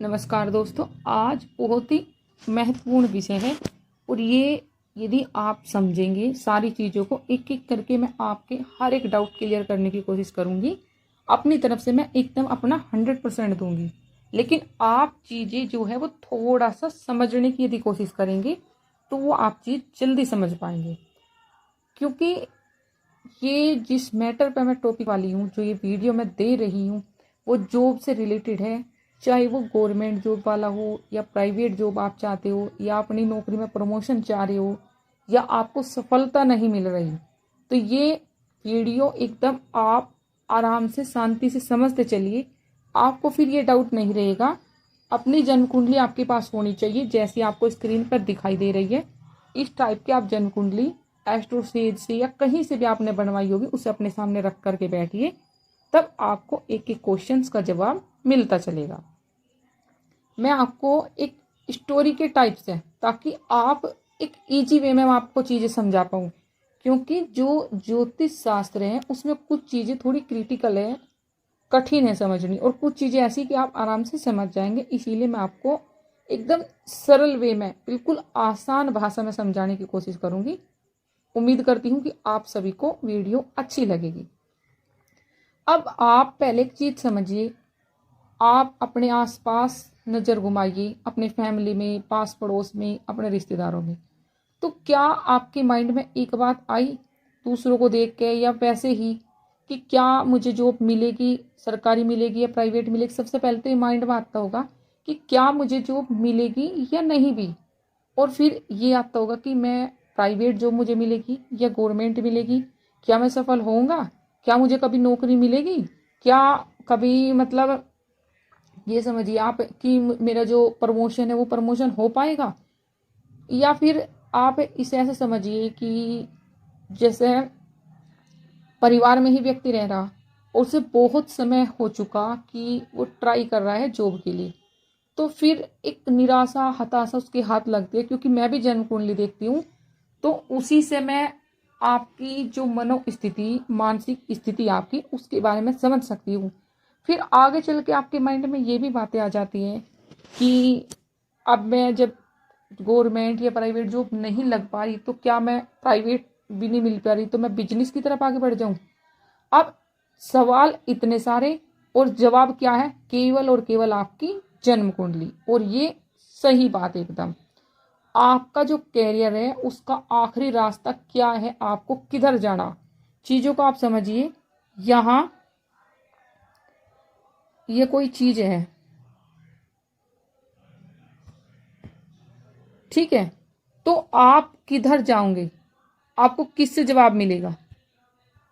नमस्कार दोस्तों, आज बहुत ही महत्वपूर्ण विषय है और ये यदि आप समझेंगे सारी चीज़ों को एक एक करके मैं आपके हर एक डाउट क्लियर करने की कोशिश करूँगी। अपनी तरफ से मैं एकदम अपना 100% दूंगी, लेकिन आप चीज़ें जो है वो थोड़ा सा समझने की यदि कोशिश करेंगे तो वो आप चीज़ जल्दी समझ पाएंगे। क्योंकि ये जिस मैटर पर मैं टॉपिक वाली हूँ, जो ये वीडियो मैं दे रही हूँ, वो जॉब से रिलेटेड है। चाहे वो गवर्नमेंट जॉब वाला हो या प्राइवेट जॉब आप चाहते हो या अपनी नौकरी में प्रमोशन चाह रहे हो या आपको सफलता नहीं मिल रही, तो ये वीडियो एकदम आप आराम से शांति से समझते चलिए। आपको फिर ये डाउट नहीं रहेगा। अपनी जन्म कुंडली आपके पास होनी चाहिए, जैसी आपको स्क्रीन पर दिखाई दे रही है। इस टाइप की आप जन्म कुंडली एस्ट्रोसेज से या कहीं से भी आपने बनवाई होगी, उसे अपने सामने रख करके बैठिए, तब आपको एक एक क्वेश्चंस का जवाब मिलता चलेगा। मैं आपको एक स्टोरी के टाइप से, ताकि आप एक इजी वे में आपको चीज़ें समझा पाऊँ। क्योंकि जो ज्योतिष शास्त्र है उसमें कुछ चीज़ें थोड़ी क्रिटिकल है, कठिन है समझनी, और कुछ चीज़ें ऐसी कि आप आराम से समझ जाएंगे। इसीलिए मैं आपको एकदम सरल वे में, बिल्कुल आसान भाषा में समझाने की कोशिश करूँगी। उम्मीद करती हूँ कि आप सभी को वीडियो अच्छी लगेगी। अब आप पहले एक चीज़ समझिए, आप अपने आसपास नज़र घुमाइए, अपने फैमिली में, पास पड़ोस में, अपने रिश्तेदारों में। तो क्या आपके माइंड में एक बात आई दूसरों को देख के या वैसे ही कि क्या मुझे जॉब मिलेगी, सरकारी मिलेगी या प्राइवेट मिलेगी? सबसे पहले तो ये माइंड में आता होगा कि क्या मुझे जॉब मिलेगी या नहीं भी, और फिर ये आता होगा कि मैं प्राइवेट जॉब मुझे मिलेगी या गवर्नमेंट मिलेगी, क्या मैं सफल होऊंगा, क्या मुझे कभी नौकरी मिलेगी, क्या कभी मतलब ये समझिए आप कि मेरा जो प्रमोशन है वो प्रमोशन हो पाएगा। या फिर आप इसे ऐसे समझिए कि जैसे परिवार में ही व्यक्ति रह रहा और उसे बहुत समय हो चुका कि वो ट्राई कर रहा है जॉब के लिए, तो फिर एक निराशा हताशा उसके हाथ लगती है। क्योंकि मैं भी जन्म कुंडली देखती हूँ, तो उसी से मैं आपकी जो मनोस्थिति, मानसिक स्थिति आपकी, उसके बारे में समझ सकती हूँ। फिर आगे चल के आपके माइंड में ये भी बातें आ जाती हैं कि अब मैं जब गवर्नमेंट या प्राइवेट जॉब नहीं लग पा रही, तो क्या मैं प्राइवेट भी नहीं मिल पा रही, तो मैं बिजनेस की तरफ आगे बढ़ जाऊं? अब सवाल इतने सारे और जवाब क्या है? केवल और केवल आपकी जन्म कुंडली। और ये सही बात एकदम, आपका जो कैरियर है उसका आखिरी रास्ता क्या है, आपको किधर जाना, चीजों को आप समझिए। यहाँ ये कोई चीज है, ठीक है, तो आप किधर जाओगे, आपको किससे जवाब मिलेगा?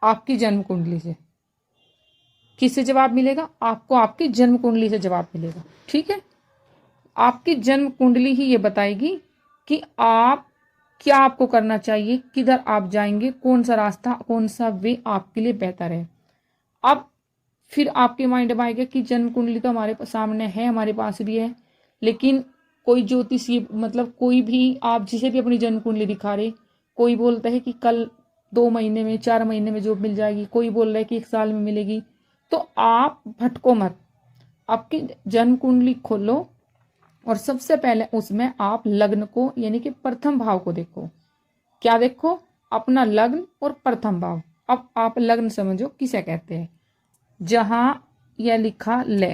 आपकी जन्म कुंडली से। किससे जवाब मिलेगा? आपको आपकी जन्म कुंडली से जवाब मिलेगा, ठीक है। आपकी जन्म कुंडली ही ये बताएगी कि आप क्या आपको करना चाहिए, किधर आप जाएंगे, कौन सा रास्ता, कौन सा वे आपके लिए बेहतर है। अब फिर आपके माइंड में आएगा कि जन्म कुंडली तो हमारे सामने है, हमारे पास भी है, लेकिन कोई ज्योतिषी मतलब कोई भी आप जिसे भी अपनी जन्म कुंडली दिखा रहे, कोई बोलता है कि कल 2 महीने में, 4 महीने में जॉब मिल जाएगी, कोई बोल रहा है कि 1 साल में मिलेगी। तो आप भटको मत, आपकी जन्म कुंडली खोलो और सबसे पहले उसमें आप लग्न को यानी कि प्रथम भाव को देखो। क्या देखो? अपना लग्न और प्रथम भाव। अब आप लग्न समझो किसे कहते हैं। जहां यह लिखा ले,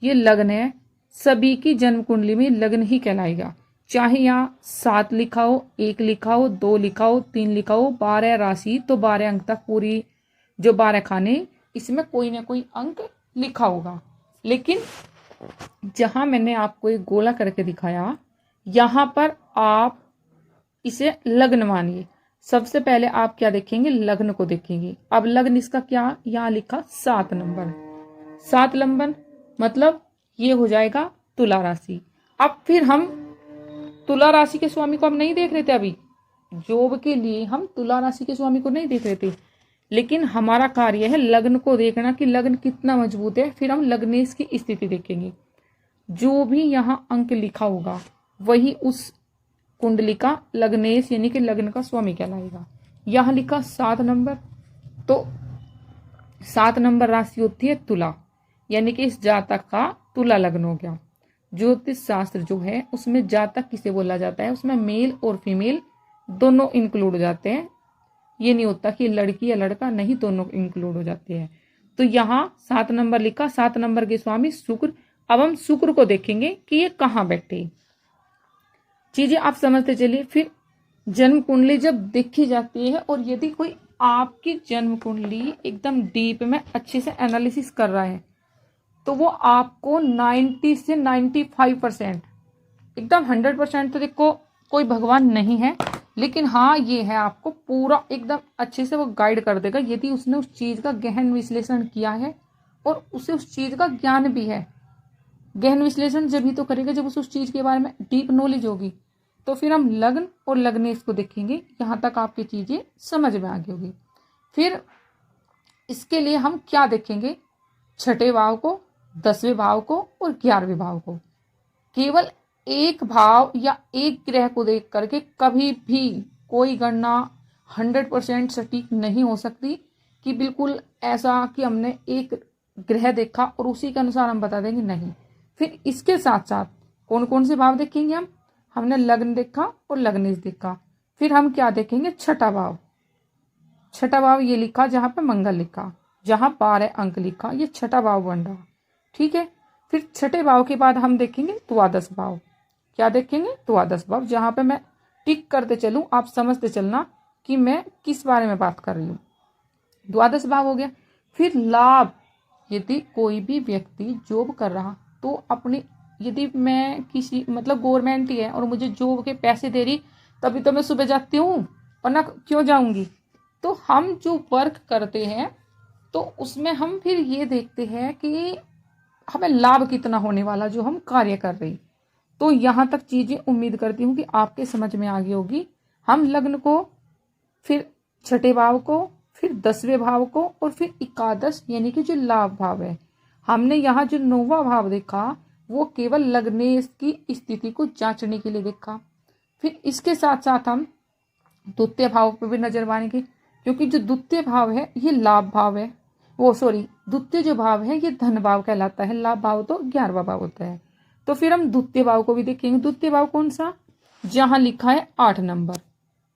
ये लग्न है। सभी की जन्म कुंडली में लग्न ही कहलाएगा, चाहे यहाँ 7 लिखा हो, 1 लिखा हो, 2 लिखा हो, 3 लिखा हो, 12 राशि तो 12 अंक तक पूरी जो 12 खाने, इसमें कोई ना कोई अंक लिखा होगा। लेकिन जहां मैंने आपको एक गोला करके दिखाया, यहां पर आप इसे लग्न मानिए। सबसे पहले आप क्या देखेंगे? लग्न को देखेंगे। अब लग्न इसका क्या, यहाँ लिखा 7 नंबर। 7 नंबर मतलब ये हो जाएगा तुला राशि। अब फिर हम तुला राशि के स्वामी को हम नहीं देख रहे थे अभी, जॉब के लिए हम तुला राशि के स्वामी को नहीं देख रहे थे, लेकिन हमारा कार्य है लग्न को देखना कि लग्न कितना मजबूत है। फिर हम लग्नेश की स्थिति देखेंगे। जो भी यहाँ अंक लिखा होगा वही उस कुंडली का लग्नेश यानी कि लग्न का स्वामी कहलाएगा। यहाँ लिखा 7 नंबर, तो 7 नंबर राशि होती है तुला, यानी कि इस जातक का तुला लग्न हो गया। ज्योतिष शास्त्र जो है उसमें जातक किसे बोला जाता है, उसमें मेल और फीमेल दोनों इंक्लूड हो जाते हैं। ये नहीं होता कि लड़की या लड़का, नहीं, दोनों इंक्लूड हो जाते हैं। तो यहाँ 7 नंबर लिखा, 7 नंबर के स्वामी शुक्र। अब हम शुक्र को देखेंगे कि ये कहाँ बैठे, चीजें आप समझते चलिए। फिर जन्म कुंडली जब देखी जाती है और यदि कोई आपकी जन्म कुंडली एकदम डीप में अच्छे से एनालिसिस कर रहा है तो वो आपको 90 से 95% एकदम 100% तो देखो कोई भगवान नहीं है, लेकिन हाँ ये है आपको पूरा एकदम अच्छे से वो गाइड कर देगा यदि उसने उस चीज का गहन विश्लेषण किया है और उसे उस चीज का ज्ञान भी है। गहन विश्लेषण जब ही तो करेगा जब उस चीज के बारे में डीप नॉलेज होगी। तो फिर हम लग्न और लग्नेश को देखेंगे, यहाँ तक आपकी चीजें समझ में आ गई होगी। फिर इसके लिए हम क्या देखेंगे, छठे भाव को, 10वें भाव को और 11वें भाव को। केवल एक भाव या एक ग्रह को देख करके कभी भी कोई गणना 100% सटीक नहीं हो सकती कि बिल्कुल ऐसा कि हमने एक ग्रह देखा और उसी के अनुसार हम बता देंगे, नहीं। फिर इसके साथ साथ कौन कौन से भाव देखेंगे हमने लग्न देखा और लग्नेश देखा। फिर हम क्या देखेंगे, छठा भाव। छठा भाव ये लिखा जहां पे मंगल लिखा, जहां 12 अंक लिखा, ये छठा भाव बन रहा, ठीक है। फिर छठे भाव के बाद हम देखेंगे द्वादश भाव। क्या देखेंगे, द्वादश भाव, जहां पे मैं टिक करते चलूं, आप समझते चलना कि मैं किस बारे में बात कर रही हूँ। द्वादश भाव हो गया। फिर लाभ, यदि कोई भी व्यक्ति जॉब कर रहा तो अपनी, यदि मैं किसी मतलब गवर्नमेंट ही है और मुझे जॉब के पैसे दे रही तभी तो मैं सुबह जाती हूँ, वरना क्यों जाऊंगी। तो हम जो वर्क करते हैं तो उसमें हम फिर ये देखते हैं कि हमें लाभ कितना होने वाला जो हम कार्य कर रहे। तो यहाँ तक चीजें उम्मीद करती हूँ कि आपके समझ में आ गई होगी। हम लग्न को, फिर छठे भाव को, फिर 10वें भाव को और फिर एकादश यानी कि जो लाभ भाव है, हमने यहाँ जो 9वां भाव देखा वो केवल लग्नेश की स्थिति को जांचने के लिए देखा। फिर इसके साथ साथ हम द्वितीय भाव पर भी नजर मारेंगे, क्योंकि जो द्वितीय भाव है ये लाभ भाव है, द्वितीय जो भाव है ये धन भाव कहलाता है, लाभ भाव तो 11वां भाव होता है। तो फिर हम द्वितीय भाव को भी देखेंगे। द्वितीय भाव कौन सा, जहां लिखा है 8 नंबर,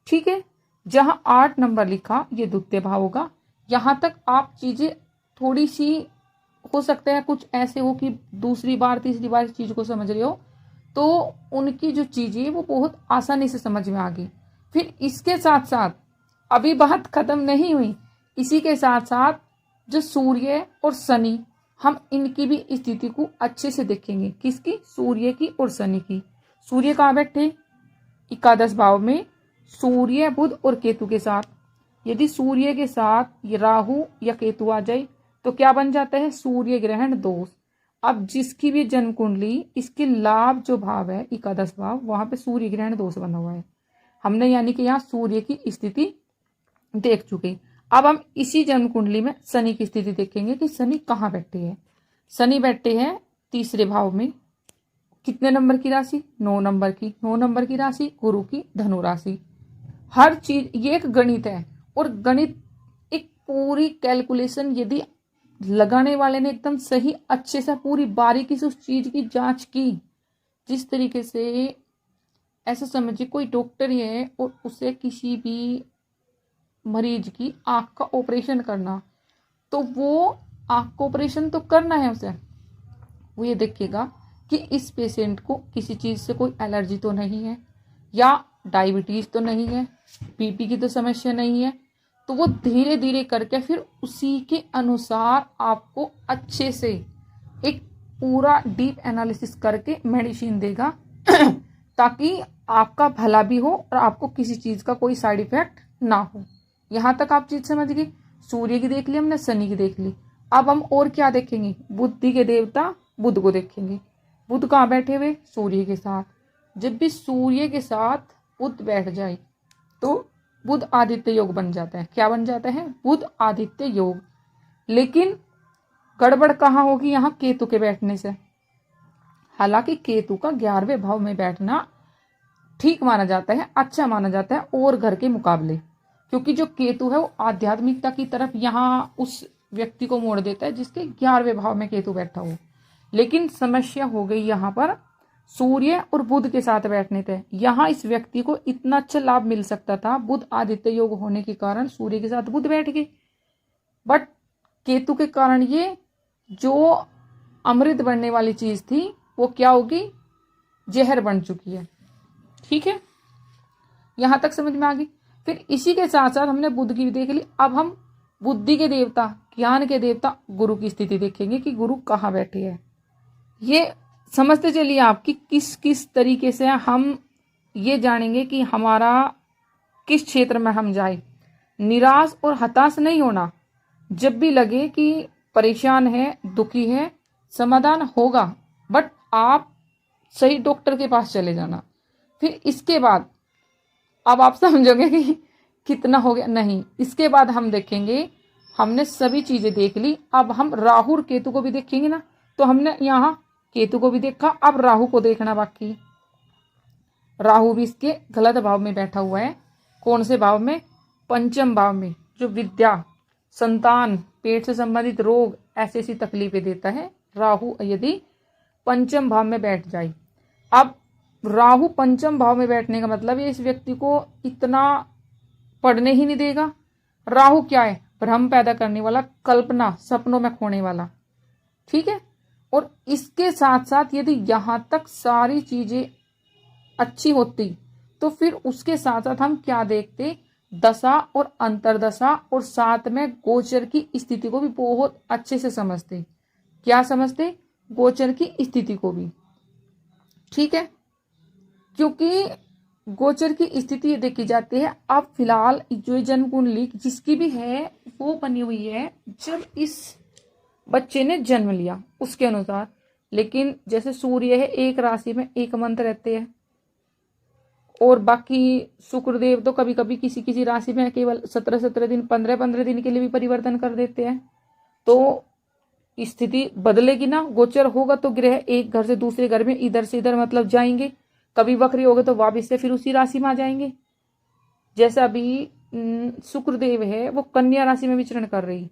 ठीक है, जहां 8 नंबर लिखा ये द्वितीय भाव होगा। यहां तक आप चीजें थोड़ी सी हो सकता है कुछ ऐसे हो कि दूसरी बार तीसरी बार इस चीज को समझ रहे हो तो उनकी जो चीजें वो बहुत आसानी से समझ में आ गई। फिर इसके साथ साथ अभी बात खत्म नहीं हुई, इसी के साथ साथ जो सूर्य और शनि, हम इनकी भी स्थिति को अच्छे से देखेंगे। किसकी, सूर्य की और शनि की। सूर्य कहाँ बैठे, एकादश भाव में, सूर्य बुध और केतु के साथ। यदि सूर्य के साथ ये राहु या केतु आ जाए तो क्या बन जाता है, सूर्य ग्रहण दोष। अब जिसकी भी जन्म कुंडली, इसके लाभ जो भाव है एकादश भाव, वहां पे सूर्य ग्रहण दोष बना हुआ है। हमने यानी कि यहाँ सूर्य की स्थिति देख चुके। अब हम इसी जन्म कुंडली में शनि की स्थिति देखेंगे कि शनि कहाँ बैठे हैं। शनि बैठे हैं तीसरे भाव में। कितने नंबर की राशि, 9 नंबर की। 9 नंबर की राशि गुरु की धनु राशि। हर चीज ये एक गणित है और गणित एक पूरी कैलकुलेशन यदि लगाने वाले ने एकदम सही अच्छे से पूरी बारीकी से उस चीज की जांच की, जिस तरीके से, ऐसा समझिए कोई डॉक्टर ही है और उसे किसी भी मरीज की आंख का ऑपरेशन करना, तो वो आंख का ऑपरेशन तो करना है उसे, वो ये देखिएगा कि इस पेशेंट को किसी चीज से कोई एलर्जी तो नहीं है, या डायबिटीज तो नहीं है, बीपी की तो समस्या नहीं है। तो वो धीरे धीरे करके फिर उसी के अनुसार आपको अच्छे से एक पूरा डीप एनालिसिस करके मेडिसिन देगा ताकि आपका भला भी हो और आपको किसी चीज का कोई साइड इफेक्ट ना हो। यहां तक आप चीज समझ गए। सूर्य की देख ली हमने, शनि की देख ली। अब हम और क्या देखेंगे, बुद्धि के देवता बुध को देखेंगे। बुध कहाँ बैठे हुए, सूर्य के साथ। जब भी सूर्य के साथ बुध बैठ जाए तो बुध आदित्य योग बन जाता है। क्या बन जाता है, बुध आदित्य योग। लेकिन गड़बड़ कहाँ होगी, यहाँ केतु के बैठने से। हालांकि केतु का 11वें भाव में बैठना ठीक माना जाता है, अच्छा माना जाता है और घर के मुकाबले, क्योंकि जो केतु है वो आध्यात्मिकता की तरफ यहाँ उस व्यक्ति को मोड़ देता है जिसके 11वें भाव में केतु बैठा हो। लेकिन समस्या हो गई यहाँ पर सूर्य और बुध के साथ बैठने थे। यहाँ इस व्यक्ति को इतना अच्छा लाभ मिल सकता था, बुध आदित्य योग होने के कारण सूर्य के साथ बुध बैठ गए, बट केतु के कारण ये जो अमृत बनने वाली चीज थी वो क्या होगी, जहर बन चुकी है। ठीक है, यहां तक समझ में आ गई। फिर इसी के साथ साथ हमने बुध की भी देख ली। अब हम बुद्धि के देवता, ज्ञान के देवता गुरु की स्थिति देखेंगे कि गुरु कहाँ बैठे है। ये समझते चलिए आपकी किस किस तरीके से हम ये जानेंगे कि हमारा किस क्षेत्र में हम जाए। निराश और हताश नहीं होना, जब भी लगे कि परेशान है, दुखी है, समाधान होगा, बट आप सही डॉक्टर के पास चले जाना। फिर इसके बाद अब आप समझोगे कि कितना हो गया, नहीं, इसके बाद हम देखेंगे, हमने सभी चीजें देख ली, अब हम राहु और केतु को भी देखेंगे ना। तो हमने यहाँ केतु को भी देखा, अब राहु को देखना बाकी। राहु भी इसके गलत भाव में बैठा हुआ है। कौन से भाव में, पंचम भाव में, जो विद्या, संतान, पेट से संबंधित रोग, ऐसी ऐसी तकलीफें देता है राहु यदि पंचम भाव में बैठ जाए। अब राहु पंचम भाव में बैठने का मतलब है इस व्यक्ति को इतना पढ़ने ही नहीं देगा। राहु क्या है, भ्रम पैदा करने वाला, कल्पना, सपनों में खोने वाला। ठीक है, और इसके साथ साथ यदि यहां तक सारी चीजें अच्छी होती तो फिर उसके साथ साथ हम क्या देखते, दशा और अंतरदशा और साथ में गोचर की स्थिति को भी बहुत अच्छे से समझते। क्या समझते, गोचर की स्थिति को भी। ठीक है, क्योंकि गोचर की स्थिति देखी जाती है। अब फिलहाल जो जन्म कुंडली जिसकी भी है वो बनी हुई है जब इस बच्चे ने जन्म लिया उसके अनुसार। लेकिन जैसे सूर्य है एक राशि में एक मंथ रहते हैं, और बाकी शुक्रदेव तो कभी कभी किसी किसी राशि में केवल 17-17 दिन, 15-15 दिन के लिए भी परिवर्तन कर देते हैं। तो स्थिति बदलेगी ना, गोचर होगा तो ग्रह एक घर से दूसरे घर में, इधर से इधर मतलब जाएंगे। कभी वक्री होगा तो वापिस से फिर उसी राशि में आ जाएंगे। जैसा अभी शुक्रदेव है वो कन्या राशि में विचरण कर रही,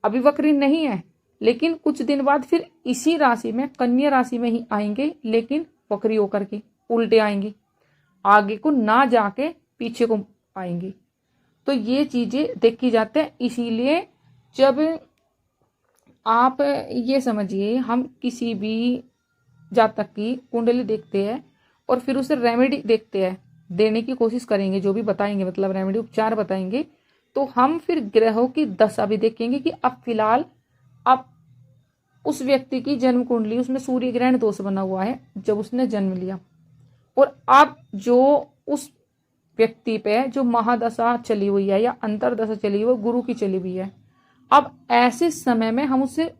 अभी वक्री नहीं है, लेकिन कुछ दिन बाद फिर इसी राशि में कन्या राशि में ही आएंगे, लेकिन वक्री होकर के उल्टे आएंगे, आगे को ना जाके पीछे को आएंगे। तो ये चीजें देखी जाते हैं। इसीलिए जब आप ये समझिए, हम किसी भी जातक की कुंडली देखते हैं और फिर उसे रेमेडी देखते हैं, देने की कोशिश करेंगे, जो भी बताएंगे मतलब रेमेडी उपचार बताएंगे, तो हम फिर ग्रहों की दशा भी देखेंगे कि अब फिलहाल अब उस व्यक्ति की जन्म कुंडली, उसमें सूर्य ग्रहण दोष बना हुआ है जब उसने जन्म लिया, और अब जो उस व्यक्ति पे जो महादशा चली हुई है या अंतरदशा चली हुई है वो गुरु की चली हुई है। अब ऐसे समय में हम उसे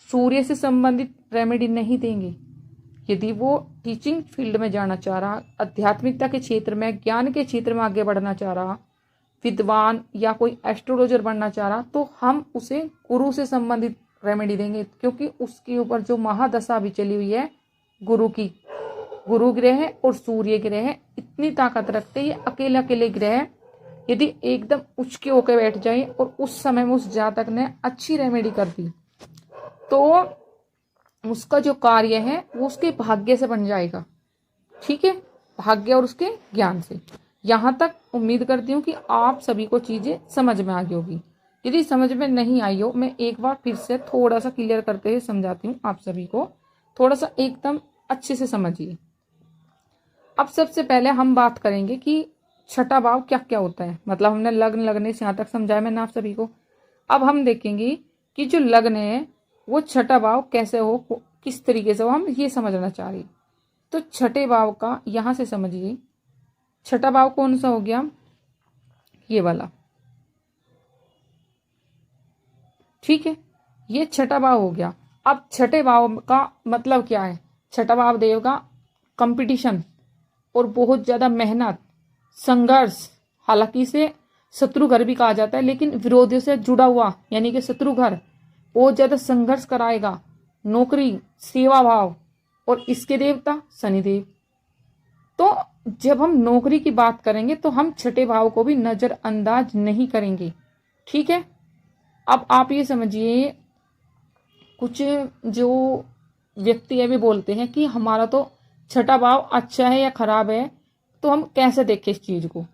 सूर्य से संबंधित रेमेडी नहीं देंगे। यदि वो टीचिंग फील्ड में जाना चाह रहा, आध्यात्मिकता के क्षेत्र में, ज्ञान के क्षेत्र में आगे बढ़ना चाह रहा, विद्वान या कोई एस्ट्रोलॉजर बनना चाह रहा, तो हम उसे गुरु से संबंधित रेमेडी देंगे, क्योंकि उसके ऊपर जो महादशा भी चली हुई है गुरु की, गुरु ग्रह और सूर्य ग्रह इतनी ताकत रखते हैं। ये अकेले अकेले ग्रह यदि एकदम उचके होकर बैठ जाए और उस समय में उस जातक ने अच्छी रेमेडी कर दी तो उसका जो कार्य है वो उसके भाग्य से बन जाएगा। ठीक है, भाग्य और उसके ज्ञान से। यहां तक उम्मीद करती हूँ कि आप सभी को चीजें समझ में आ गई होगी। यदि समझ में नहीं आई हो, मैं एक बार फिर से थोड़ा सा क्लियर करते हुए समझाती हूँ आप सभी को, थोड़ा सा एकदम अच्छे से समझिए। अब सबसे पहले हम बात करेंगे कि छठा भाव क्या क्या होता है। मतलब हमने लग्न लगने से यहाँ तक समझाया मैंने आप सभी को। अब हम देखेंगे कि जो लग्न है वो छठा भाव कैसे हो, किस तरीके से हो, हम ये समझना चाह रहे। तो छठे भाव का यहां से समझिए, छठा भाव कौन सा हो गया, ये वाला। ठीक है, ये छठा भाव हो गया। अब छठे भाव का मतलब क्या है, छठा भाव देव का कंपटीशन और बहुत ज्यादा मेहनत, संघर्ष, हालांकि इसे शत्रु घर भी कहा जाता है, लेकिन विरोधियों से जुड़ा हुआ यानी कि शत्रु घर बहुत ज्यादा संघर्ष कराएगा, नौकरी, सेवा भाव, और इसके देवता शनिदेव। तो जब हम नौकरी की बात करेंगे तो हम छठे भाव को भी नजरअंदाज नहीं करेंगे। ठीक है, अब आप ये समझिए, कुछ जो व्यक्ति है भी बोलते हैं कि हमारा तो छठा भाव अच्छा है या खराब है, तो हम कैसे देखें इस चीज को।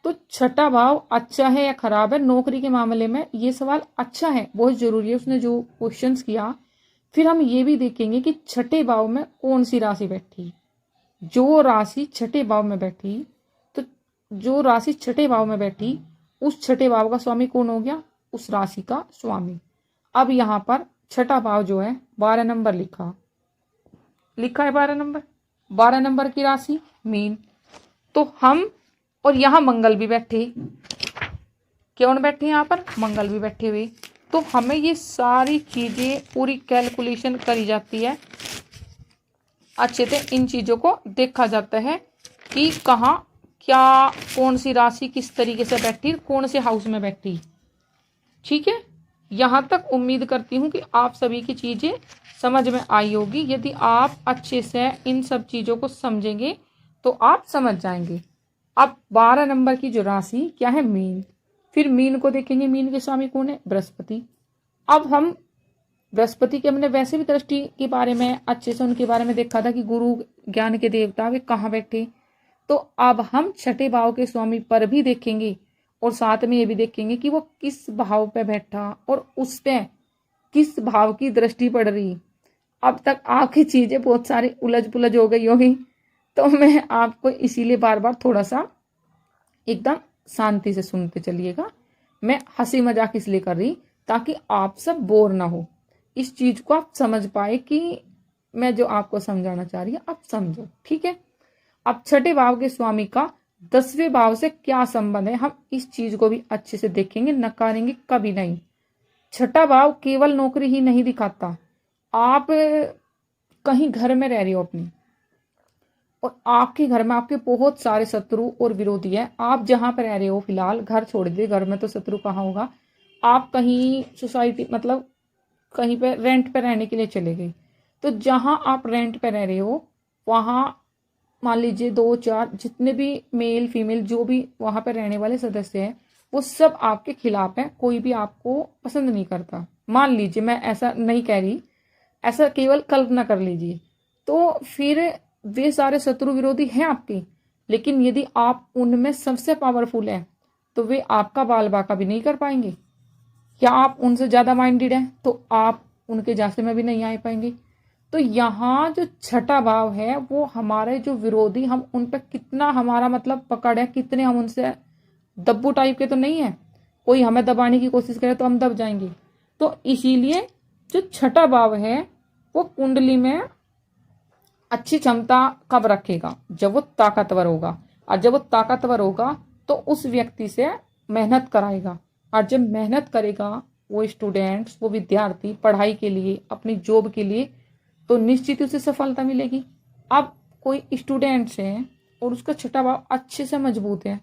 तो छठा भाव अच्छा है या खराब है नौकरी के मामले में, ये सवाल अच्छा है, बहुत जरूरी है उसने जो क्वेश्चंस किया। फिर हम ये भी देखेंगे कि छठे भाव में कौन सी राशि बैठी, जो राशि छठे भाव में बैठी, तो जो राशि छठे भाव में बैठी उस छठे भाव का स्वामी कौन हो गया, उस राशि का स्वामी। अब यहां पर छठा भाव जो है 12 नंबर लिखा है 12 नंबर की राशि मीन। तो हम, और यहां मंगल भी बैठे, कौन बैठे यहाँ पर, मंगल भी बैठे हुए। तो हमें ये सारी चीजें पूरी कैलकुलेशन करी जाती है, अच्छे से इन चीजों को देखा जाता है कि कहाँ क्या कौन सी राशि किस तरीके से बैठी, कौन से हाउस में बैठी। ठीक है, यहां तक उम्मीद करती हूं कि आप सभी की चीजें समझ में आई होगी। यदि आप अच्छे से इन सब चीजों को समझेंगे तो आप समझ जाएंगे। अब 12 नंबर की जो राशि क्या है, मीन। फिर मीन को देखेंगे, मीन के स्वामी कौन है, बृहस्पति। अब हम बृहस्पति के हमने वैसे भी दृष्टि के बारे में अच्छे से उनके बारे में देखा था कि गुरु ज्ञान के देवता वे कहाँ बैठे। तो अब हम छठे भाव के स्वामी पर भी देखेंगे और साथ में ये भी देखेंगे कि वो किस भाव पे बैठा और उस पे किस भाव की दृष्टि पड़ रही। अब तक आपकी चीजें बहुत सारी उलझ पुलझ हो गई होगी, तो मैं आपको इसीलिए बार बार थोड़ा सा एकदम शांति से सुनते चलिएगा। मैं हंसी मजाक इसलिए कर रही ताकि आप सब बोर ना हो, इस चीज को आप समझ पाए कि मैं जो आपको समझाना चाह रही हूँ आप समझो। ठीक है, अब छठे भाव के स्वामी का 10वें भाव से क्या संबंध है, हम इस चीज को भी अच्छे से देखेंगे, नकारेंगे कभी नहीं। छठा भाव केवल नौकरी ही नहीं दिखाता। आप कहीं घर में रह रही हो अपनी, और आपके घर में आपके बहुत सारे शत्रु और विरोधी है। आप जहां पर रह रहे हो फिलहाल, घर छोड़ दीजिए, घर में तो शत्रु कहाँ होगा। आप कहीं सोसाइटी मतलब कहीं पे रेंट पे रहने के लिए चले गए, तो जहां आप रेंट पे रह रहे हो वहां मान लीजिए 2-4 जितने भी मेल फीमेल जो भी वहां पे रहने वाले सदस्य हैं वो सब आपके खिलाफ हैं, कोई भी आपको पसंद नहीं करता। मान लीजिए, मैं ऐसा नहीं कह रही, ऐसा केवल कल्पना कर लीजिए। तो फिर वे सारे शत्रु विरोधी हैं आपके, लेकिन यदि आप उनमें सबसे पावरफुल हैं तो वे आपका बाल बाका भी नहीं कर पाएंगे। या आप उनसे ज्यादा माइंडेड हैं तो आप उनके जासे में भी नहीं आ पाएंगे। तो यहाँ जो छठा भाव है वो हमारे जो विरोधी, हम उन पर कितना हमारा मतलब पकड़ है, कितने हम उनसे दब्बू टाइप के तो नहीं है, कोई हमें दबाने की कोशिश करे तो हम दब जाएंगे। तो इसीलिए जो छठा भाव है वो कुंडली में अच्छी क्षमता कब रखेगा, जब वो ताकतवर होगा। और जब वो ताकतवर होगा तो उस व्यक्ति से मेहनत कराएगा, और जब मेहनत करेगा वो स्टूडेंट्स, वो विद्यार्थी पढ़ाई के लिए, अपनी जॉब के लिए, तो निश्चित उसे सफलता मिलेगी। अब कोई स्टूडेंट्स है और उसका छठा भाव अच्छे से मजबूत है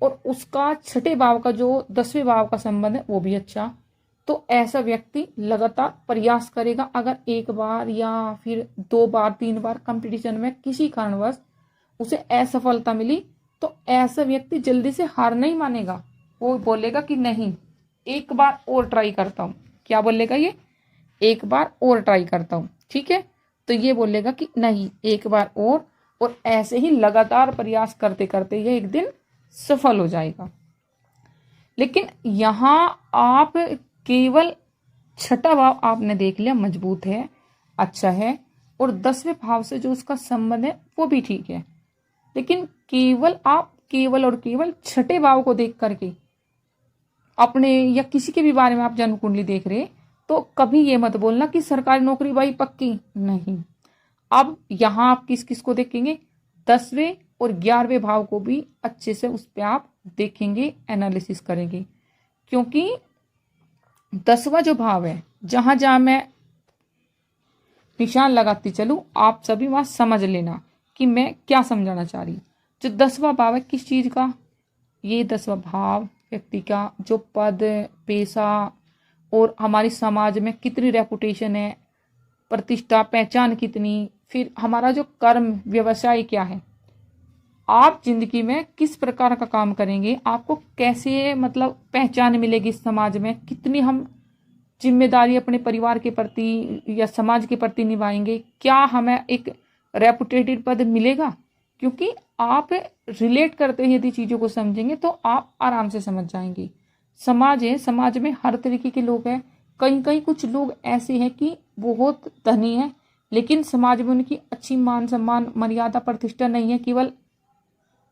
और उसका छठे भाव का जो 10वें भाव का संबंध है वो भी अच्छा, तो ऐसा व्यक्ति लगातार प्रयास करेगा। अगर एक बार या फिर 2 बार 3 बार कंपटीशन में किसी कारणवश उसे असफलता मिली तो ऐसा व्यक्ति जल्दी से हार नहीं मानेगा, वो बोलेगा कि नहीं एक बार और ट्राई करता हूँ। क्या बोलेगा ये, एक बार और ट्राई करता हूँ। ठीक है, तो ये बोलेगा कि नहीं एक बार और ऐसे ही लगातार प्रयास करते करते ये एक दिन सफल हो जाएगा। लेकिन यहाँ आप केवल छठा भाव आपने देख लिया मजबूत है, अच्छा है, और 10वें भाव से जो उसका संबंध है वो भी ठीक है, लेकिन केवल और केवल छठे भाव को देख करके अपने या किसी के भी बारे में आप जन्म कुंडली देख रहे तो कभी ये मत बोलना कि सरकारी नौकरी भाई पक्की नहीं। अब यहाँ आप किस किस को देखेंगे, 10वें और 11वें भाव को भी अच्छे से उस पर आप देखेंगे, एनालिसिस करेंगे। क्योंकि 10वां जो भाव है, जहां जहां मैं निशान लगाती चलूं आप सभी वहां समझ लेना कि मैं क्या समझाना चाह रही। जो 10वां भाव है किस चीज का, ये 10वां भाव व्यक्ति का जो पद पेशा और हमारी समाज में कितनी रेपुटेशन है, प्रतिष्ठा पहचान कितनी, फिर हमारा जो कर्म व्यवसाय क्या है, आप जिंदगी में किस प्रकार का काम करेंगे, आपको कैसे मतलब पहचान मिलेगी समाज में, कितनी हम जिम्मेदारी अपने परिवार के प्रति या समाज के प्रति निभाएंगे, क्या हमें एक रेपुटेटेड पद मिलेगा, क्योंकि आप रिलेट करते हैं यदि चीज़ों को समझेंगे तो आप आराम से समझ जाएंगे। समाज है, समाज में हर तरीके के लोग हैं। कहीं कहीं कुछ लोग ऐसे हैं कि बहुत धनी हैं, लेकिन समाज में उनकी अच्छी मान सम्मान मर्यादा प्रतिष्ठा नहीं है, केवल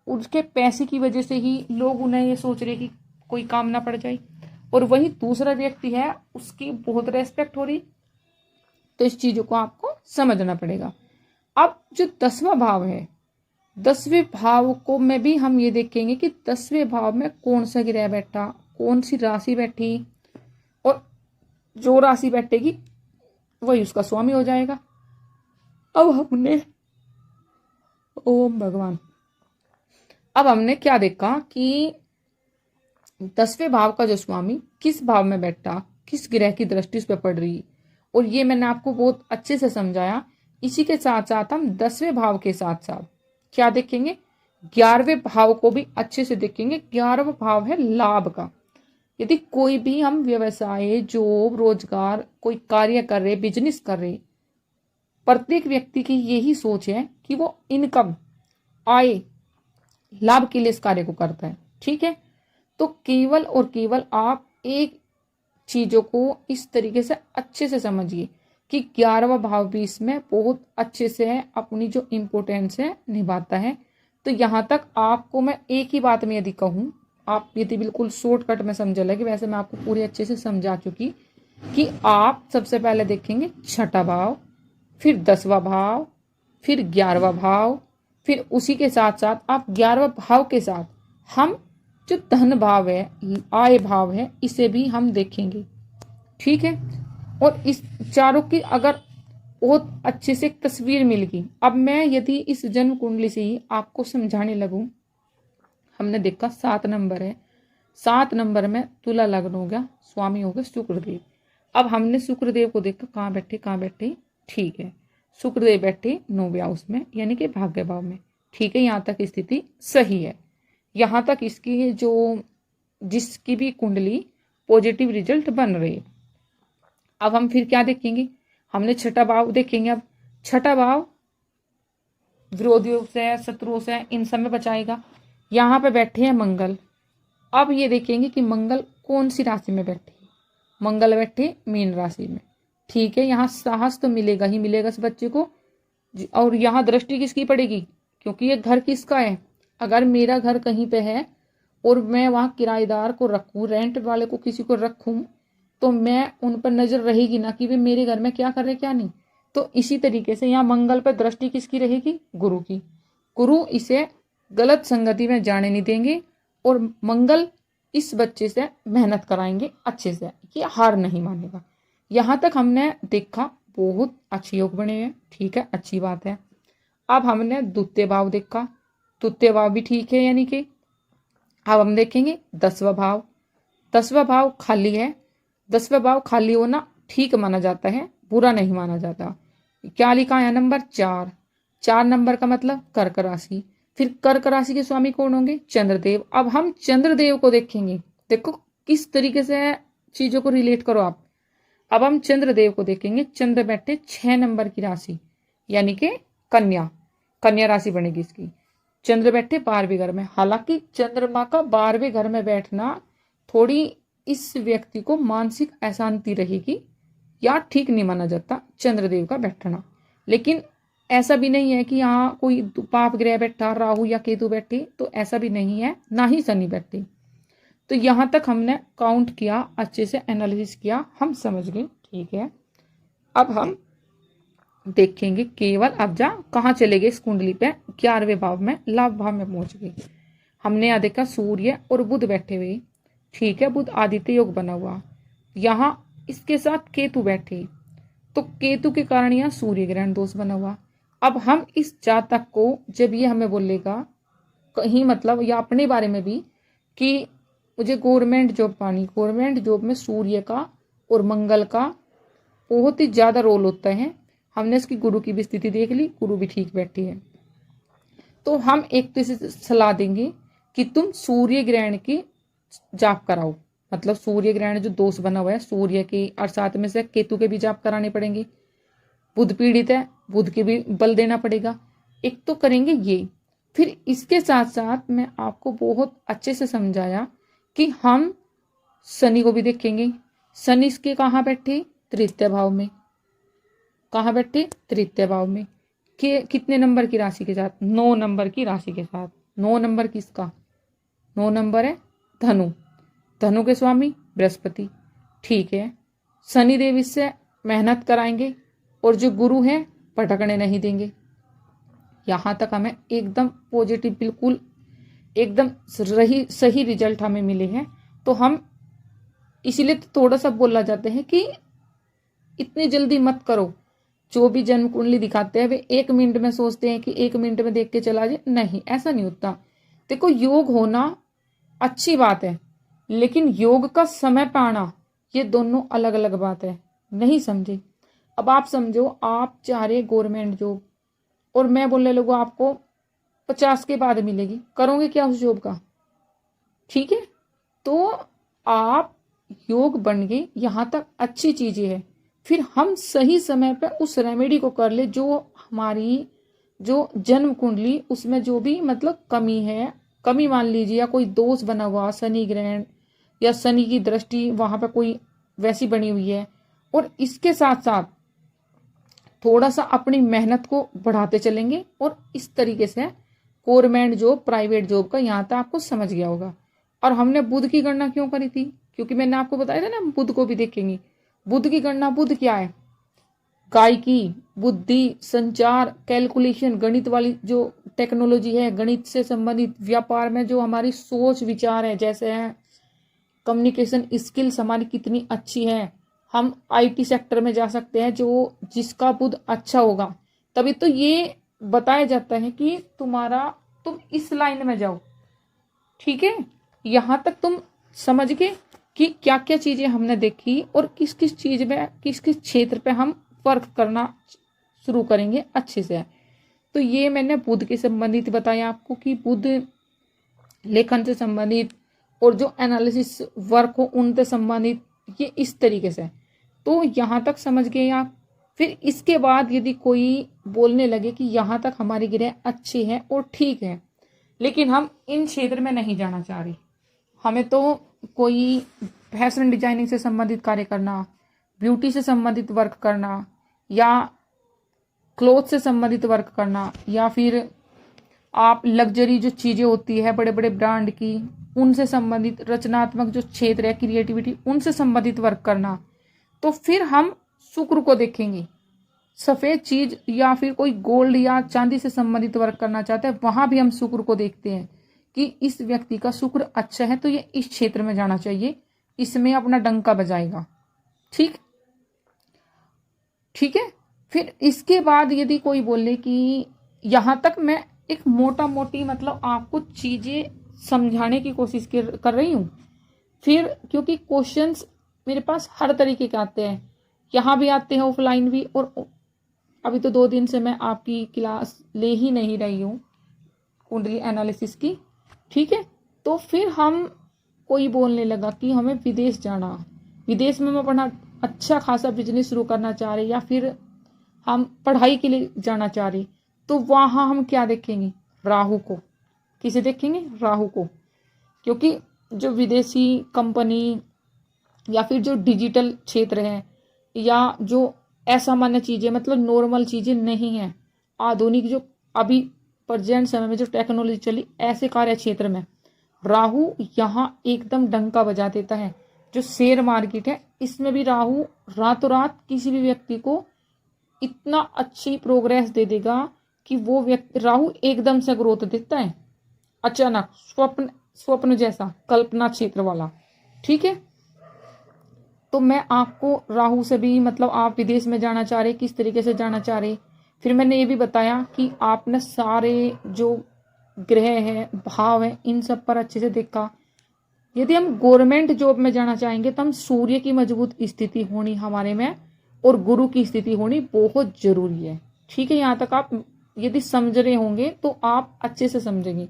उसके पैसे की वजह से ही लोग उन्हें ये सोच रहे कि कोई काम ना पड़ जाए। और वही दूसरा व्यक्ति है, उसकी बहुत रेस्पेक्ट हो रही। तो इस चीजों को आपको समझना पड़ेगा। अब जो 10वां भाव है, 10वें भाव को में भी हम ये देखेंगे कि 10वें भाव में कौन सा ग्रह बैठा, कौन सी राशि बैठी, और जो राशि बैठेगी वही उसका स्वामी हो जाएगा। अब हमने ओम भगवान, अब हमने क्या देखा कि 10वें भाव का जो स्वामी किस भाव में बैठा, किस ग्रह की दृष्टि उस पर पड़ रही, और ये मैंने आपको बहुत अच्छे से समझाया। इसी के साथ साथ हम 10वें भाव के साथ साथ क्या देखेंगे, 11वें भाव को भी अच्छे से देखेंगे। 11वां भाव है लाभ का। यदि कोई भी हम व्यवसाय, जॉब, रोजगार, कोई कार्य कर रहे, बिजनेस कर रहे, प्रत्येक व्यक्ति की यही सोच है कि वो इनकम, आय, लाभ के लिए इस कार्य को करता है। ठीक है, तो केवल और केवल आप एक चीजों को इस तरीके से अच्छे से समझिए कि 11वां भाव भी इसमें बहुत अच्छे से है, अपनी जो इम्पोर्टेंस है निभाता है। तो यहां तक आपको मैं एक ही बात में यदि कहूं, आप यदि बिल्कुल शॉर्टकट में समझ लगे, वैसे मैं आपको पूरी अच्छे से समझा चुकी कि आप सबसे पहले देखेंगे 6ठा भाव, फिर 10वां भाव, फिर 11वां भाव, फिर उसी के साथ साथ आप 11वां भाव के साथ हम जो धन भाव है, आय भाव है, इसे भी हम देखेंगे। ठीक है, और इस चारों की अगर बहुत अच्छे से एक तस्वीर मिल गई, अब मैं यदि इस जन्म कुंडली से ही आपको समझाने लगूं, हमने देखा 7 नंबर है, 7 नंबर में तुला लग्न हो गया, स्वामी हो गए शुक्रदेव। अब हमने शुक्रदेव को देखा कहाँ बैठे कहाँ बैठे। ठीक है, शुक्रदेव बैठे 9वें हाउस में, यानी कि भाग्य भाव में। ठीक है, यहाँ तक स्थिति सही है। यहाँ तक इसकी जो जिसकी भी कुंडली पॉजिटिव रिजल्ट बन रही है। अब हम फिर क्या देखेंगे, हमने 6ठा भाव देखेंगे। अब 6ठा भाव विरोधियों से, शत्रुओं से, इन सब में बचाएगा। यहाँ पे बैठे हैं मंगल। अब ये देखेंगे कि मंगल कौन सी राशि में बैठे, मंगल बैठे मीन राशि में। ठीक है, यहाँ साहस तो मिलेगा ही मिलेगा इस बच्चे को। और यहाँ दृष्टि किसकी पड़ेगी, क्योंकि ये घर किसका है। अगर मेरा घर कहीं पे है और मैं वहां किराएदार को रखूं, रेंट वाले को किसी को रखूं, तो मैं उन पर नजर रहेगी ना कि वे मेरे घर में क्या कर रहे क्या नहीं। तो इसी तरीके से यहाँ मंगल पर दृष्टि किसकी रहेगी, गुरु की। गुरु इसे गलत संगति में जाने नहीं देंगे, और मंगल इस बच्चे से मेहनत कराएंगे अच्छे से, कि हार नहीं मानेगा। यहाँ तक हमने देखा बहुत अच्छे योग बने हैं। ठीक है, अच्छी बात है। अब हमने द्वितीय भाव देखा, द्वितीय भाव भी ठीक है, यानी कि अब हम देखेंगे 10वां भाव। 10वां भाव खाली है। 10वां भाव खाली होना ठीक माना जाता है, बुरा नहीं माना जाता। क्या लिखा है, नंबर 4। 4 नंबर का मतलब कर्क राशि। फिर कर्क राशि के स्वामी कौन होंगे, चंद्रदेव। अब हम चंद्रदेव को देखेंगे, देखो किस तरीके से चीजों को रिलेट करो आप। अब हम चंद्रदेव को देखेंगे। चंद्र बैठे 6 नंबर की राशि, यानी कि कन्या, कन्या राशि बनेगी इसकी। चंद्र बैठे 12वें घर में। हालांकि चंद्रमा का 12वें घर में बैठना थोड़ी इस व्यक्ति को मानसिक अशांति रहेगी, या ठीक नहीं माना जाता चंद्रदेव का बैठना। लेकिन ऐसा भी नहीं है कि यहाँ कोई पाप ग्रह बैठा, राहु या केतु बैठे, तो ऐसा भी नहीं है, ना ही शनि बैठे। तो यहाँ तक हमने काउंट किया, अच्छे से एनालिसिस किया, हम समझ गए। ठीक है, अब हम देखेंगे केवल अब जा कहाँ चले गए इस कुंडली पे, 11वें भाव में, लाभ भाव में पहुंच गए। हमने यहाँ देखा सूर्य और बुध बैठे हुए। ठीक है, बुध आदित्य योग बना हुआ, यहाँ इसके साथ केतु बैठे, तो केतु के कारण यहाँ सूर्य ग्रहण दोष बना हुआ। अब हम इस जातक को जब ये हमें बोलेगा कहीं मतलब, या अपने बारे में भी, कि मुझे गवर्नमेंट जॉब पानी, गवर्नमेंट जॉब में सूर्य का और मंगल का बहुत ही ज्यादा रोल होता है। हमने इसकी गुरु की भी स्थिति देख ली, गुरु भी ठीक बैठी है। तो हम एक तो इसे सलाह देंगे कि तुम सूर्य ग्रहण की जाप कराओ, मतलब सूर्य ग्रहण जो दोष बना हुआ है सूर्य के, और साथ में से केतु के भी जाप कराने पड़ेंगे। बुध पीड़ित है बुध के भी बल देना पड़ेगा। एक तो करेंगे ये, फिर इसके साथ साथ मैं आपको बहुत अच्छे से समझाया कि हम शनि को भी देखेंगे। शनि इसके कहाँ बैठे? तृतीय भाव में। कहाँ बैठे? तृतीय भाव में। के कितने नंबर की राशि के साथ? 9 नंबर की राशि के साथ। 9 नंबर किसका? 9 नंबर है धनु। धनु के स्वामी बृहस्पति। ठीक है, शनिदेव इससे मेहनत कराएंगे और जो गुरु है भटकने नहीं देंगे। यहां तक हमें एकदम पॉजिटिव, बिल्कुल एकदम सही रिजल्ट हमें मिले हैं। तो हम इसीलिए तो थोड़ा सा बोला जाता है कि इतनी जल्दी मत करो। जो भी जन्म कुंडली दिखाते हैं वे 1 मिनट में सोचते हैं कि 1 मिनट में देख के चला जाए। नहीं, ऐसा नहीं होता। देखो, योग होना अच्छी बात है, लेकिन योग का समय पाना ये दोनों अलग अलग बात है। नहीं समझे? अब आप समझो, आप चाह रहे गवर्नमेंट जॉब और मैं बोलने लगूँ आपको 50 के बाद मिलेगी, करोगे क्या उस जॉब का? ठीक है, तो आप योग बन गए, यहां तक अच्छी चीजें है। फिर हम सही समय पे उस रेमेडी को कर ले जो हमारी जो जन्म कुंडली उसमें जो भी मतलब कमी है, कमी मान लीजिए, या कोई दोष बना हुआ, शनि ग्रहण या शनि की दृष्टि वहां पे कोई वैसी बनी हुई है, और इसके साथ साथ थोड़ा सा अपनी मेहनत को बढ़ाते चलेंगे। और इस तरीके से गवर्नमेंट जॉब, प्राइवेट जॉब का यहाँ तक आपको समझ गया होगा। और हमने बुध की गणना क्यों करी थी? क्योंकि मैंने आपको बताया था ना, हम बुध को भी देखेंगे। बुध की गणना, बुध क्या है? गायकी, बुद्धि, संचार, कैलकुलेशन, गणित वाली जो टेक्नोलॉजी है, गणित से संबंधित व्यापार में जो हमारी सोच विचार है, जैसे है कम्युनिकेशन स्किल्स हमारी कितनी अच्छी है। हम आईटी सेक्टर में जा सकते हैं, जो जिसका बुध अच्छा होगा। तभी तो ये बताया जाता है कि तुम इस लाइन में जाओ। ठीक है, यहां तक तुम समझ गए कि क्या क्या चीजें हमने देखी और किस किस चीज में, किस किस क्षेत्र पे हम वर्क करना शुरू करेंगे अच्छे से। तो ये मैंने बुध के संबंधित बताया आपको कि बुध लेखन से संबंधित और जो एनालिसिस वर्क हो उनसे संबंधित, ये इस तरीके से। तो यहाँ तक समझ गए आप। फिर इसके बाद यदि कोई बोलने लगे कि यहाँ तक हमारे ग्रह अच्छे हैं और ठीक है, लेकिन हम इन क्षेत्र में नहीं जाना चाह रहे, हमें तो कोई फैशन डिजाइनिंग से संबंधित कार्य करना, ब्यूटी से संबंधित वर्क करना, या क्लोथ से संबंधित वर्क करना, या फिर आप लग्जरी जो चीजें होती है बड़े बड़े ब्रांड की, उनसे संबंधित रचनात्मक जो क्षेत्र है, क्रिएटिविटी, उनसे संबंधित वर्क करना, तो फिर हम शुक्र को देखेंगे। सफेद चीज या फिर कोई गोल्ड या चांदी से संबंधित वर्क करना चाहते हैं, वहां भी हम शुक्र को देखते हैं कि इस व्यक्ति का शुक्र अच्छा है, तो ये इस क्षेत्र में जाना चाहिए, इसमें अपना डंका बजाएगा। ठीक है। फिर इसके बाद यदि कोई बोले कि यहां तक मैं एक मोटा मोटी मतलब आपको चीजें समझाने की कोशिश कर रही हूं। फिर क्योंकि क्वेश्चंस मेरे पास हर तरीके के आते हैं, यहाँ भी आते हैं ऑफलाइन भी, और अभी तो 2 दिन से मैं आपकी क्लास ले ही नहीं रही हूँ कुंडली एनालिसिस की। ठीक है, तो फिर हम कोई बोलने लगा कि हमें विदेश जाना, विदेश में हम अपना अच्छा खासा बिजनेस शुरू करना चाह रहे, या फिर हम पढ़ाई के लिए जाना चाह रहे, तो वहां हम क्या देखेंगे? राहु को। किसे देखेंगे? राहु को। क्योंकि जो विदेशी कंपनी या फिर जो डिजिटल क्षेत्र है, या जो असामान्य चीजें, मतलब नॉर्मल चीजें नहीं है, आधुनिक जो अभी प्रेजेंट समय में जो टेक्नोलॉजी चली, ऐसे कार्य क्षेत्र में राहु यहाँ एकदम डंका बजा देता है। जो शेयर मार्केट है, इसमें भी राहु रातों रात किसी भी व्यक्ति को इतना अच्छी प्रोग्रेस दे देगा कि वो व्यक्ति, राहु एकदम से ग्रोथ देता है, अचानक स्वप्न जैसा, कल्पना क्षेत्र वाला। ठीक है, तो मैं आपको राहु से भी, मतलब आप विदेश में जाना चाह रहे, किस तरीके से जाना चाह रहे। फिर मैंने ये भी बताया कि आपने सारे जो ग्रह है, भाव है, इन सब पर अच्छे से देखा। यदि हम गवर्नमेंट जॉब में जाना चाहेंगे तो हम सूर्य की मजबूत स्थिति होनी हमारे में और गुरु की स्थिति होनी बहुत जरूरी है। ठीक है, यहाँ तक आप यदि समझ रहे होंगे तो आप अच्छे से समझेंगे।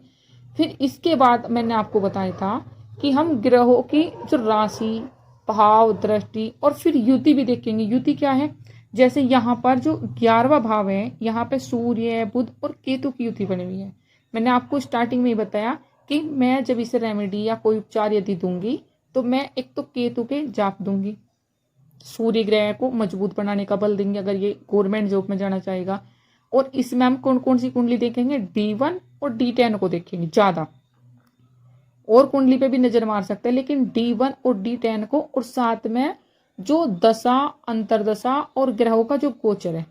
फिर इसके बाद मैंने आपको बताया था कि हम ग्रहों की जो राशि, भाव, दृष्टि और फिर युति भी देखेंगे। युति क्या है? जैसे यहाँ पर जो 11वां भाव है, यहाँ पे सूर्य, बुध और केतु की युति बनी हुई है। मैंने आपको स्टार्टिंग में ही बताया कि मैं जब इसे रेमेडी या कोई उपचार यदि दूंगी तो मैं एक तो केतु के जाप दूंगी, सूर्य ग्रह को मजबूत बनाने का बल देंगे अगर ये गवर्नमेंट जॉब में जाना चाहेगा। और इसमें हम कौन कौन सी कुंडली देखेंगे, D1 और D10 को देखेंगे ज्यादा, और कुंडली पे भी नजर मार सकते हैं, लेकिन D1 और D10 को, और साथ में जो दशा, अंतरदशा और ग्रहों का जो गोचर है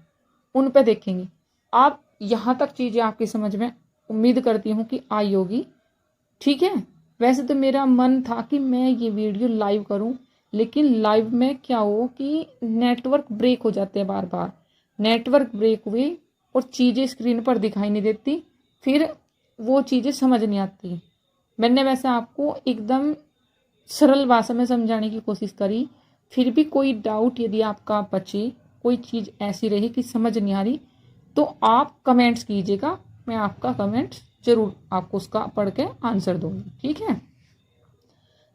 उन पे देखेंगे। आप यहां तक चीजें आपकी समझ में उम्मीद करती हूँ कि आई होगी। ठीक है, वैसे तो मेरा मन था कि मैं ये वीडियो लाइव करूं, लेकिन लाइव में क्या हो कि नेटवर्क ब्रेक हो जाते हैं, बार बार नेटवर्क ब्रेक हुए और चीज़ें स्क्रीन पर दिखाई नहीं देती, फिर वो चीज़ें समझ नहीं आती। मैंने वैसे आपको एकदम सरल भाषा में समझाने की कोशिश करी, फिर भी कोई डाउट यदि आपका बचे, कोई चीज़ ऐसी रही कि समझ नहीं आ रही, तो आप कमेंट्स कीजिएगा, मैं आपका कमेंट जरूर आपको उसका पढ़ के आंसर दूंगी। ठीक है,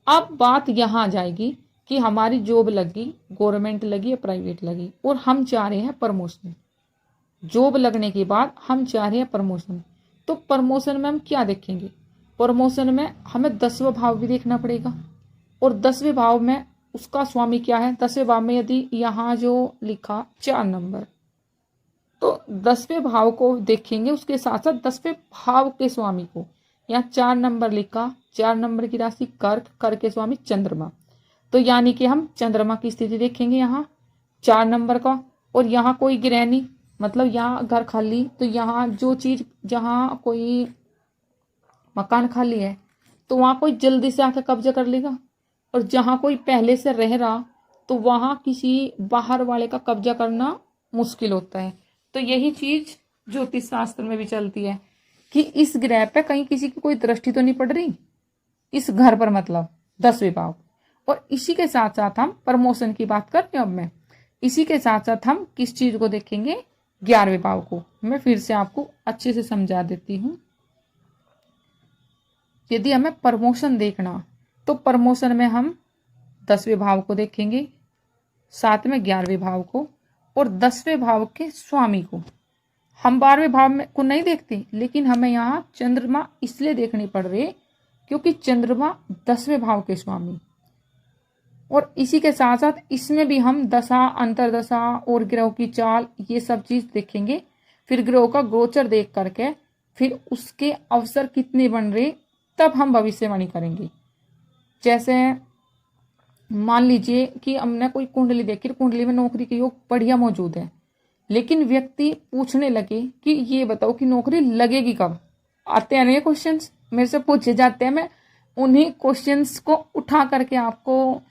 अब बात यहाँ आ जाएगी कि हमारी जॉब लगी, गवर्नमेंट लगी या प्राइवेट लगी, और हम चाह रहे हैं प्रमोशन। जॉब लगने के बाद हम चाह रहे हैं प्रमोशन, तो प्रमोशन में हम क्या देखेंगे, प्रमोशन में हमें 10वां भाव भी देखना पड़ेगा, और 10वें भाव में उसका स्वामी क्या है। 10वें भाव में यदि यहाँ जो लिखा 4 नंबर, तो 10वें भाव को देखेंगे, उसके साथ साथ 10वें भाव के स्वामी को। यहाँ 4 नंबर लिखा, 4 नंबर की राशि कर्क, कर्क के स्वामी चंद्रमा, तो यानी कि हम चंद्रमा की स्थिति देखेंगे यहाँ 4 नंबर का। और यहाँ कोई ग्रह नहीं, मतलब यहाँ घर खाली, तो यहाँ जो चीज, जहाँ कोई मकान खाली है तो वहां कोई जल्दी से आकर कब्जा कर लेगा, और जहां कोई पहले से रह रहा तो वहां किसी बाहर वाले का कब्जा करना मुश्किल होता है। तो यही चीज ज्योतिष शास्त्र में भी चलती है कि इस ग्रह पे कहीं किसी की कोई दृष्टि तो नहीं पड़ रही इस घर पर, मतलब 10वें भाव। और इसी के साथ साथ हम प्रमोशन की बात कर रहे हैं। अब मैं इसी के साथ साथ हम किस चीज को देखेंगे, 11वें भाव को। मैं फिर से आपको अच्छे से समझा देती हूँ। यदि हमें प्रमोशन देखना तो प्रमोशन में हम 10वें भाव को देखेंगे, साथ में 11वें भाव को, और 10वें भाव के स्वामी को। हम 12वें भाव में को नहीं देखते, लेकिन हमें यहाँ चंद्रमा इसलिए देखने पड़ रहे क्योंकि चंद्रमा 10वें भाव के स्वामी। और इसी के साथ साथ इसमें भी हम दशा, अंतरदशा और ग्रहों की चाल, ये सब चीज देखेंगे। फिर ग्रहों का गोचर देख करके फिर उसके अवसर कितने बन रहे, तब हम भविष्यवाणी करेंगे। जैसे मान लीजिए कि हमने कोई कुंडली देखी, कुंडली में नौकरी के योग बढ़िया मौजूद है, लेकिन व्यक्ति पूछने लगे कि ये बताओ कि नौकरी लगेगी कब। आते हैं ना ये क्वेश्चंस, मेरे से पूछे जाते हैं, मैं उन्हीं क्वेश्चंस को उठा करके आपको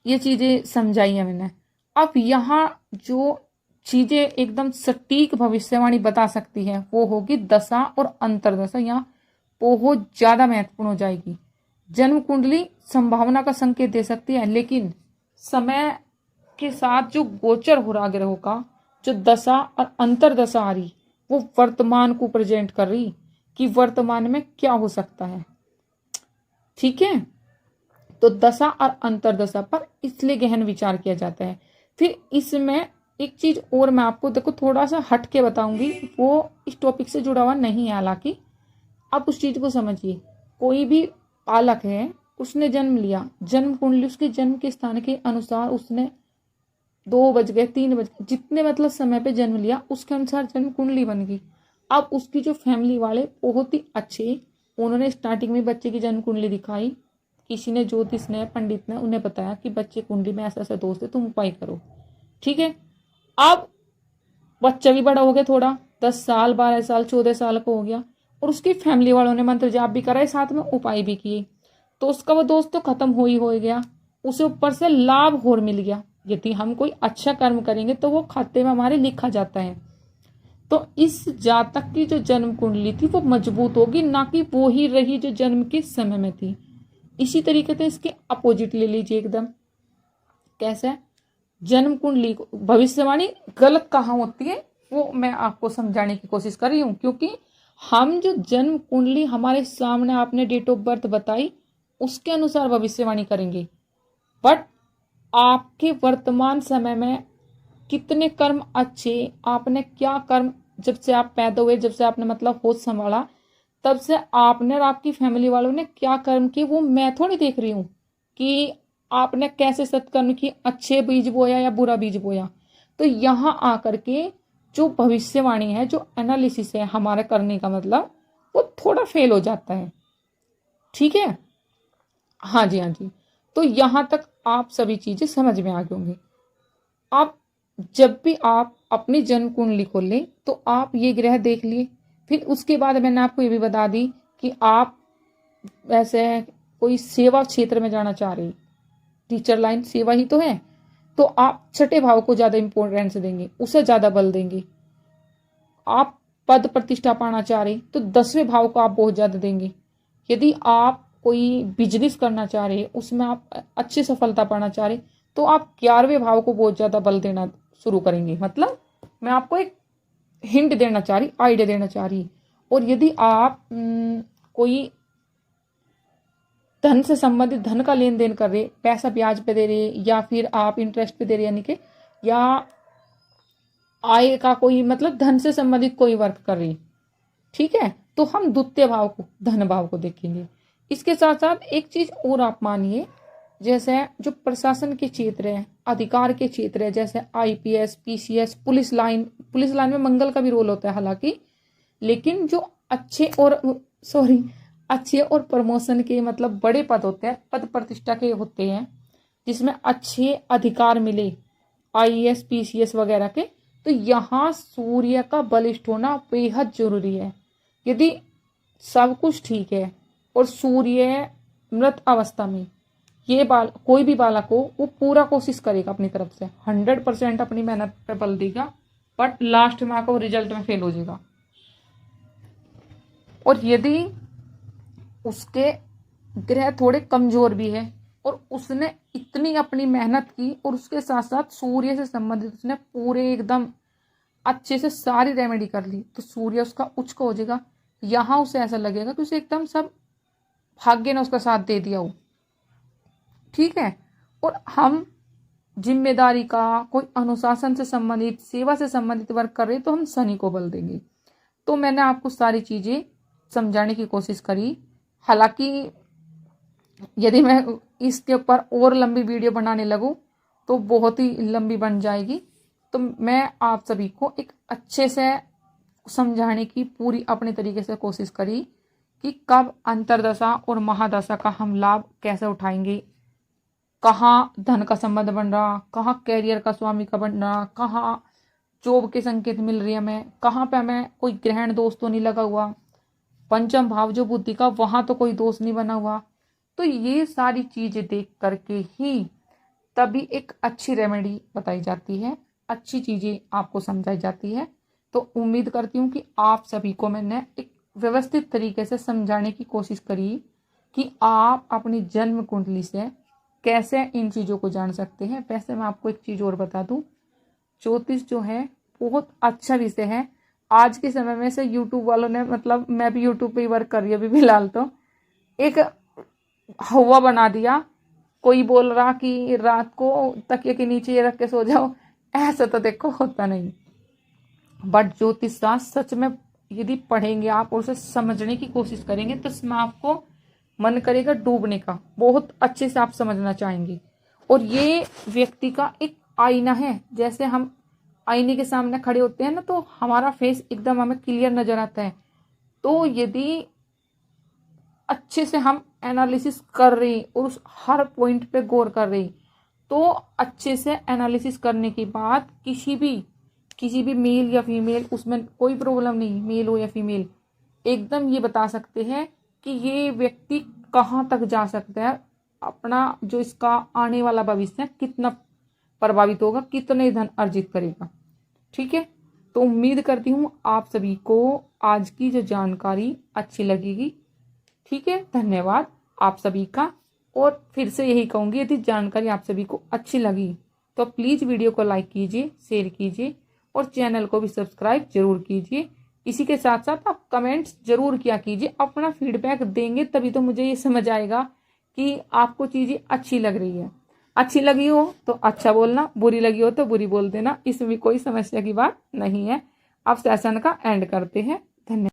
ये चीजें समझाई है मैंने। अब यहाँ जो चीजें एकदम सटीक भविष्यवाणी बता सकती है वो होगी दशा और अंतरदशा। यहाँ बहुत ज्यादा महत्वपूर्ण हो जाएगी। जन्म कुंडली संभावना का संकेत दे सकती है, लेकिन समय के साथ जो गोचर हो रहा ग्रहों का, जो दशा और अंतरदशा आ रही, वो वर्तमान को प्रेजेंट कर रही कि वर्तमान में क्या हो सकता है। ठीक है, तो दशा और अंतरदशा पर इसलिए गहन विचार किया जाता है। फिर इसमें एक चीज और मैं आपको देखो थोड़ा सा हट के बताऊंगी, वो इस टॉपिक से जुड़ा हुआ नहीं है हालांकि। आप उस चीज को समझिए, कोई भी बालक है, उसने जन्म लिया, जन्म कुंडली उसके जन्म के स्थान के अनुसार उसने 2 बज गए, 3 बज गए, जितने मतलब समय पे जन्म लिया उसके अनुसार जन्म कुंडली बन गई। अब उसकी जो फैमिली वाले बहुत ही अच्छे, उन्होंने स्टार्टिंग में बच्चे की जन्म कुंडली दिखाई, किसी ने ज्योतिष ने, पंडित ने उन्हें बताया कि बच्चे कुंडली में ऐसा ऐसा दोष है, तुम उपाय करो। ठीक है, अब बच्चा भी बड़ा हो गया, थोड़ा 10 साल, 12 साल, 14 साल का हो गया, और उसकी फैमिली वालों ने मंत्र जाप भी कराए, साथ में उपाय भी किए, तो उसका वो दोस्त तो खत्म हो ही गया, उसे ऊपर से लाभ और मिल गया। यदि हम कोई अच्छा कर्म करेंगे तो वो खाते में हमारे लिखा जाता है। तो इस जातक की जो जन्म कुंडली थी वो मजबूत होगी, ना कि वो ही रही जो जन्म के समय में थी। इसी तरीके से इसके अपोजिट ले लीजिए एकदम। कैसे जन्म कुंडली को भविष्यवाणी गलत कहाँ होती है वो मैं आपको समझाने की कोशिश कर रही हूँ, क्योंकि हम जो जन्म कुंडली हमारे सामने आपने डेट ऑफ बर्थ बताई उसके अनुसार भविष्यवाणी करेंगे, बट आपके वर्तमान समय में कितने कर्म अच्छे, आपने क्या कर्म, जब से आप पैदा हुए, जब से आपने मतलब होश संभाला, तब से आपने और आपकी फैमिली वालों ने क्या कर्म किए, वो मैं थोड़ी देख रही हूँ कि आपने कैसे सत्कर्म किए, अच्छे बीज बोया या बुरा बीज बोया। तो यहाँ आकर के जो भविष्यवाणी है, जो एनालिसिस है हमारा करने का, मतलब वो थोड़ा फेल हो जाता है। ठीक है, हाँ जी हाँ जी। तो यहाँ तक आप सभी चीजें समझ में आ गई होंगी। आप जब भी आप अपनी जन्म कुंडली खोलें तो आप ये ग्रह देख लिए। फिर उसके बाद मैंने आपको ये भी बता दी कि आप वैसे कोई सेवा क्षेत्र में जाना चाह रही, टीचर लाइन सेवा ही तो है, तो आप छठे भाव को ज्यादा इंपॉर्टेंस देंगे, उसे ज्यादा बल देंगे। आप पद प्रतिष्ठा पाना चाह रहे तो 10वें भाव को आप बहुत ज्यादा देंगे। यदि आप कोई बिजनेस करना चाह रहे, उसमें आप अच्छी सफलता पाना चाह रहे, तो आप 11वें भाव को बहुत ज्यादा बल देना शुरू करेंगे। मतलब मैं आपको एक हिंट देना चाह रही, आइडिया देना चाह रही। और यदि आप कोई धन से संबंधित, धन का लेन देन कर रहे, पैसा ब्याज पे दे रहे या फिर आप इंटरेस्ट पे दे रहे, यानी कि या आय का कोई मतलब धन से संबंधित कोई वर्क कर रही, ठीक है, तो हम द्वितीय भाव को, धन भाव को देखेंगे। इसके साथ साथ एक चीज और आप मानिए, जैसे जो प्रशासन के क्षेत्र है, अधिकार के क्षेत्र है, जैसे आईपीएस, पीसीएस, पुलिस लाइन में मंगल का भी रोल होता है हालांकि, लेकिन जो अच्छे और प्रमोशन के मतलब बड़े पद होते हैं, पद प्रतिष्ठा के होते हैं, जिसमें अच्छे अधिकार मिले, आईएएस पीसीएस वगैरह के, तो यहाँ सूर्य का बलिष्ठ होना बेहद जरूरी है। यदि सब कुछ ठीक है और सूर्य मृत अवस्था में, ये कोई भी बालक हो, वो पूरा कोशिश करेगा अपनी तरफ से, 100% अपनी मेहनत पे बल देगा, बट लास्ट में आकर वो रिजल्ट में फेल हो जाएगा। और यदि उसके ग्रह थोड़े कमजोर भी है और उसने इतनी अपनी मेहनत की और उसके साथ साथ सूर्य से संबंधित उसने पूरे एकदम अच्छे से सारी रेमेडी कर ली, तो सूर्य उसका उच्च हो जाएगा। यहाँ उसे ऐसा लगेगा कि उसे एकदम सब भाग्य ने उसका साथ दे दिया हो। ठीक है, और हम जिम्मेदारी का, कोई अनुशासन से संबंधित, सेवा से संबंधित वर्क कर रहे तो हम शनि को बल देंगे। तो मैंने आपको सारी चीजें समझाने की कोशिश करी। हालांकि यदि मैं इसके ऊपर और लंबी वीडियो बनाने लगूं तो बहुत ही लंबी बन जाएगी, तो मैं आप सभी को एक अच्छे से समझाने की पूरी अपने तरीके से कोशिश करी कि कब अंतरदशा और महादशा का हम लाभ कैसे उठाएंगे, कहाँ धन का संबंध बन रहा, कहाँ कैरियर का स्वामी का बन रहा, कहाँ जॉब के संकेत मिल रही है, हमें कहाँ पे हमें कोई ग्रहण दोष तो नहीं लगा हुआ, पंचम भाव जो बुद्धि का, वहां तो कोई दोष नहीं बना हुआ। तो ये सारी चीजें देख करके ही तभी एक अच्छी रेमेडी बताई जाती है, अच्छी चीजें आपको समझाई जाती है। तो उम्मीद करती हूँ कि आप सभी को मैंने एक व्यवस्थित तरीके से समझाने की कोशिश करी कि आप अपनी जन्म कुंडली से कैसे इन चीज़ों को जान सकते हैं। वैसे मैं आपको एक चीज़ और बता दूं, ज्योतिष जो है बहुत अच्छा विषय है। आज के समय में से यूट्यूब वालों ने, मतलब मैं भी यूट्यूब पे ही वर्क कर रही हूँ अभी फिलहाल, तो एक हवा बना दिया। कोई बोल रहा कि रात को तकिए के नीचे ये रख के सो जाओ, ऐसा तो देखो होता नहीं। बट ज्योतिष शास्त्र सच में यदि पढ़ेंगे आप और उसे समझने की कोशिश करेंगे तो इसमें आपको मन करेगा डूबने का, बहुत अच्छे से आप समझना चाहेंगे। और ये व्यक्ति का एक आईना है, जैसे हम आईने के सामने खड़े होते हैं ना, तो हमारा फेस एकदम हमें क्लियर नजर आता है। तो यदि अच्छे से हम एनालिसिस कर रहे और उस हर पॉइंट पे गौर कर रहे, तो अच्छे से एनालिसिस करने के बाद किसी भी मेल या फीमेल, उसमें कोई प्रॉब्लम नहीं, मेल हो या फीमेल, एकदम ये बता सकते हैं कि ये व्यक्ति कहाँ तक जा सकता है, अपना जो इसका आने वाला भविष्य है कितना प्रभावित होगा, कितने धन अर्जित करेगा। ठीक है, तो उम्मीद करती हूँ आप सभी को आज की जो जानकारी अच्छी लगेगी। ठीक है, धन्यवाद आप सभी का। और फिर से यही कहूंगी, यदि जानकारी आप सभी को अच्छी लगी तो प्लीज़ वीडियो को लाइक कीजिए, शेयर कीजिए और चैनल को भी सब्सक्राइब जरूर कीजिए। इसी के साथ साथ आप कमेंट्स जरूर किया कीजिए, अपना फीडबैक देंगे तभी तो मुझे ये समझ आएगा कि आपको चीज़ें अच्छी लग रही है। अच्छी लगी हो तो अच्छा बोलना, बुरी लगी हो तो बुरी बोल देना, इसमें कोई समस्या की बात नहीं है। अब सेशन का एंड करते हैं। धन्यवाद।